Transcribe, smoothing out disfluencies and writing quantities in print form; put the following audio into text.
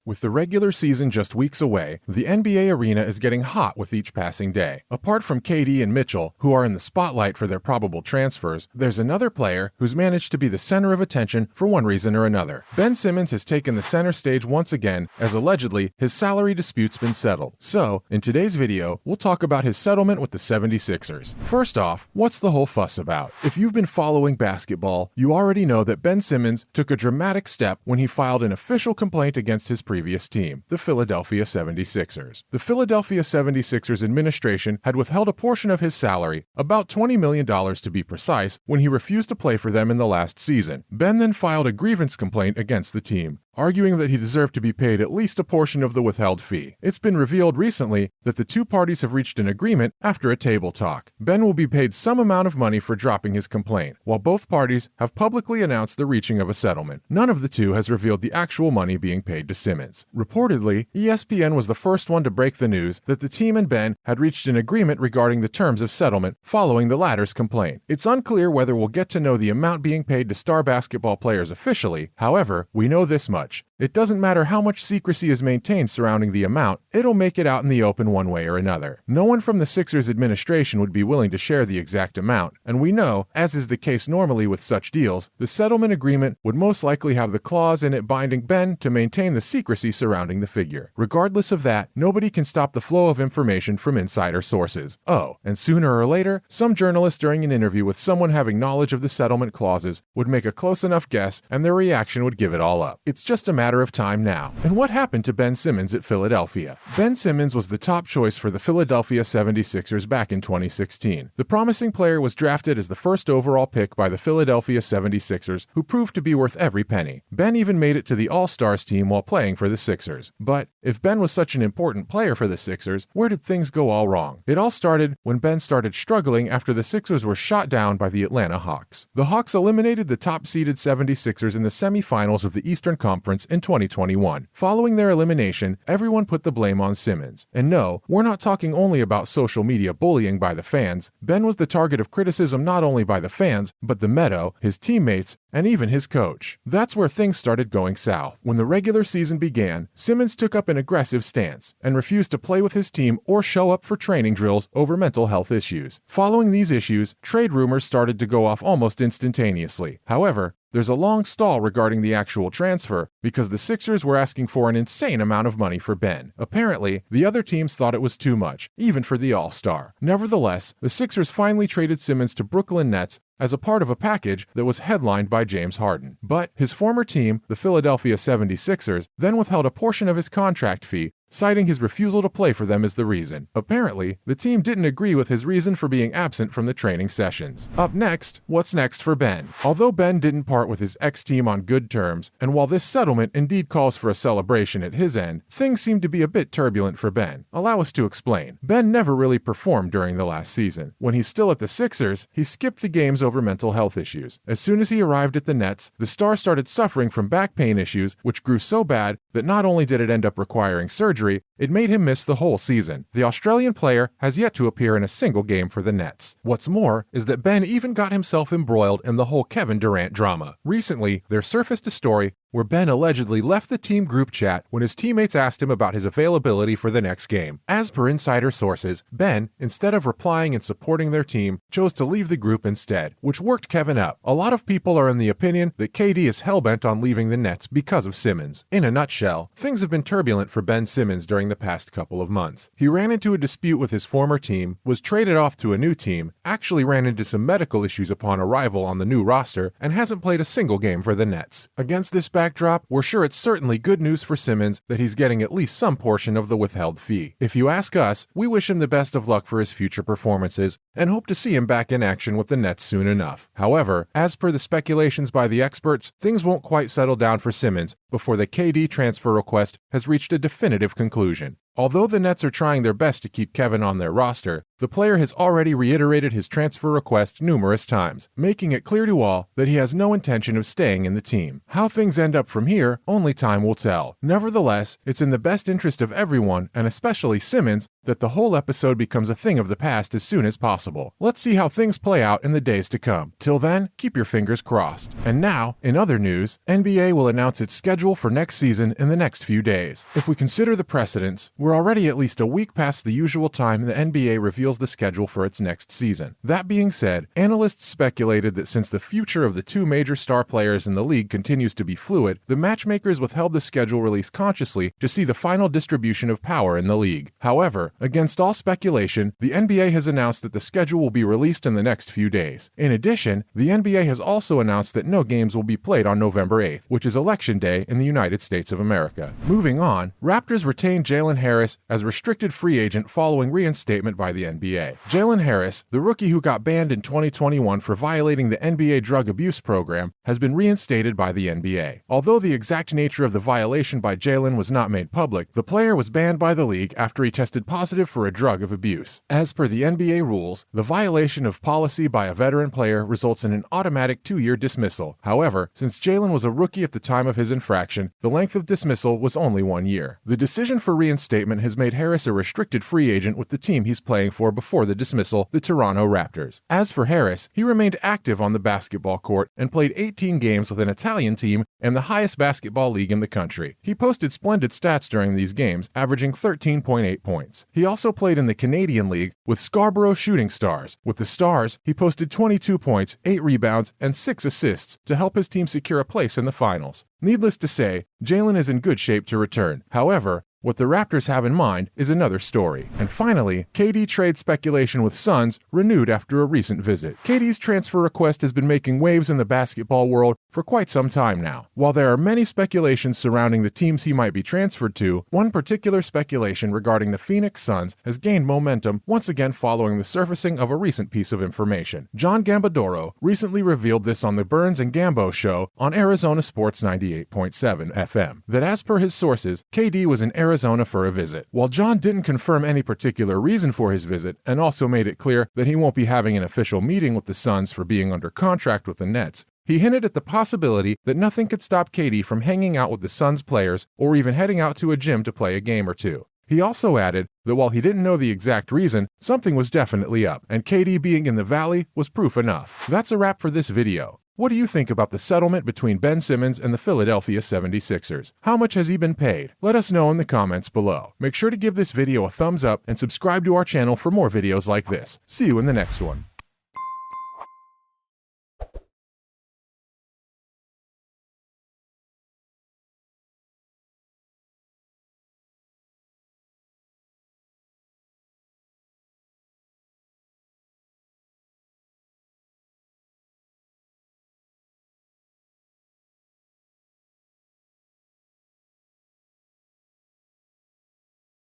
With the regular season just weeks away, the NBA arena is getting hot with each passing day. Apart from KD and Mitchell, who are in the spotlight for their probable transfers, there's another player who's managed to be the center of attention for one reason or another. Ben Simmons has taken the center stage once again, as allegedly his salary dispute's been settled. So, in today's video, we'll talk about his settlement with the 76ers. First off, what's the whole fuss about? If you've been following basketball, you already know that Ben Simmons took a dramatic step when he filed an official complaint against his previous team, the Philadelphia 76ers. The Philadelphia 76ers administration had withheld a portion of his salary, about $20 million to be precise, when he refused to play for them in the last season. Ben then filed a grievance complaint against the team, arguing that he deserved to be paid at least a portion of the withheld fee. It's been revealed recently that the two parties have reached an agreement after a table talk. Ben will be paid some amount of money for dropping his complaint, while both parties have publicly announced the reaching of a settlement. None of the two has revealed the actual money being paid to Simmons. Reportedly, ESPN was the first one to break the news that the team and Ben had reached an agreement regarding the terms of settlement following the latter's complaint. It's unclear whether we'll get to know the amount being paid to star basketball players officially. However, we know this much. It doesn't matter how much secrecy is maintained surrounding the amount, it'll make it out in the open one way or another. No one from the Sixers administration would be willing to share the exact amount, and we know, as is the case normally with such deals, the settlement agreement would most likely have the clause in it binding Ben to maintain the secrecy surrounding the figure. Regardless of that, nobody can stop the flow of information from insider sources. Oh, and sooner or later, some journalist during an interview with someone having knowledge of the settlement clauses would make a close enough guess and their reaction would give it all up. It's just a matter of time now. And what happened to Ben Simmons at Philadelphia? Ben Simmons was the top choice for the Philadelphia 76ers back in 2016. The promising player was drafted as the first overall pick by the Philadelphia 76ers, who proved to be worth every penny. Ben even made it to the All-Stars team while playing for the Sixers. But if Ben was such an important player for the Sixers, where did things go all wrong? It all started when Ben started struggling after the Sixers were shot down by the Atlanta Hawks. The Hawks eliminated the top-seeded 76ers in the semifinals of the Eastern Conference in 2021. Following their elimination, everyone put the blame on Simmons. And no, we're not talking only about social media bullying by the fans. Ben was the target of criticism not only by the fans, but the Meadow, his teammates, and even his coach. That's where things started going south. When the regular season began, Simmons took up an aggressive stance and refused to play with his team or show up for training drills over mental health issues. Following these issues, trade rumors started to go off almost instantaneously. However, there's a long stall regarding the actual transfer because the Sixers were asking for an insane amount of money for Ben. Apparently, the other teams thought it was too much, even for the All-Star. Nevertheless, the Sixers finally traded Simmons to Brooklyn Nets as a part of a package that was headlined by James Harden. But his former team, the Philadelphia 76ers, then withheld a portion of his contract fee, citing his refusal to play for them as the reason. Apparently, the team didn't agree with his reason for being absent from the training sessions. Up next, what's next for Ben? Although Ben didn't part with his ex-team on good terms, and while this settlement indeed calls for a celebration at his end, things seem to be a bit turbulent for Ben. Allow us to explain. Ben never really performed during the last season. When he's still at the Sixers, he skipped the games over mental health issues. As soon as he arrived at the Nets, the star started suffering from back pain issues, which grew so bad that not only did it end up requiring surgery, it made him miss the whole season. The Australian player has yet to appear in a single game for the Nets. What's more is that Ben even got himself embroiled in the whole Kevin Durant drama. Recently, there surfaced a story where Ben allegedly left the team group chat when his teammates asked him about his availability for the next game. As per insider sources, Ben, instead of replying and supporting their team, chose to leave the group instead, which worked Kevin up. A lot of people are in the opinion that KD is hellbent on leaving the Nets because of Simmons. In a nutshell, things have been turbulent for Ben Simmons during the past couple of months. He ran into a dispute with his former team, was traded off to a new team, actually ran into some medical issues upon arrival on the new roster, and hasn't played a single game for the Nets. Against this backdrop, we're sure it's certainly good news for Simmons that he's getting at least some portion of the withheld fee. If you ask us, we wish him the best of luck for his future performances and hope to see him back in action with the Nets soon enough. However, as per the speculations by the experts, things won't quite settle down for Simmons before the KD transfer request has reached a definitive conclusion. Although the Nets are trying their best to keep Kevin on their roster, the player has already reiterated his transfer request numerous times, making it clear to all that he has no intention of staying in the team. How things end up from here, only time will tell. Nevertheless, it's in the best interest of everyone, and especially Simmons, that the whole episode becomes a thing of the past as soon as possible. Let's see how things play out in the days to come. Till then, keep your fingers crossed. And now, in other news, NBA will announce its schedule for next season in the next few days. If we consider the precedents, we're already at least a week past the usual time the NBA reveals the schedule for its next season. That being said, analysts speculated that since the future of the two major star players in the league continues to be fluid, the matchmakers withheld the schedule release consciously to see the final distribution of power in the league. However, against all speculation, the NBA has announced that the schedule will be released in the next few days. In addition, the NBA has also announced that no games will be played on November 8th, which is Election Day in the United States of America. Moving on, Raptors retained Jalen Harris as restricted free agent following reinstatement by the NBA. Jalen Harris, the rookie who got banned in 2021 for violating the NBA drug abuse program, has been reinstated by the NBA. Although the exact nature of the violation by Jalen was not made public, the player was banned by the league after he tested positive for a drug of abuse. As per the NBA rules, the violation of policy by a veteran player results in an automatic 2-year dismissal. However, since Jalen was a rookie at the time of his infraction, the length of dismissal was only 1 year. The decision for reinstatement has made Harris a restricted free agent with the team he's playing for before the dismissal, the Toronto Raptors. As for Harris, he remained active on the basketball court and played 18 games with an Italian team and the highest basketball league in the country. He posted splendid stats during these games, averaging 13.8 points. He also played in the Canadian League with Scarborough Shooting Stars. With the Stars, he posted 22 points, 8 rebounds, and 6 assists to help his team secure a place in the finals. Needless to say, Jalen is in good shape to return. However, what the Raptors have in mind is another story. And finally, KD trade speculation with Suns renewed after a recent visit. KD's transfer request has been making waves in the basketball world for quite some time now. While there are many speculations surrounding the teams he might be transferred to, one particular speculation regarding the Phoenix Suns has gained momentum once again following the surfacing of a recent piece of information. John Gambadoro recently revealed this on the Burns and Gambo show on Arizona Sports 98.7 FM, that as per his sources, KD was in Arizona for a visit. While John didn't confirm any particular reason for his visit and also made it clear that he won't be having an official meeting with the Suns for being under contract with the Nets, he hinted at the possibility that nothing could stop KD from hanging out with the Suns players or even heading out to a gym to play a game or two. He also added that while he didn't know the exact reason, something was definitely up, and KD being in the Valley was proof enough. That's a wrap for this video. What do you think about the settlement between Ben Simmons and the Philadelphia 76ers? How much has he been paid? Let us know in the comments below. Make sure to give this video a thumbs up and subscribe to our channel for more videos like this. See you in the next one.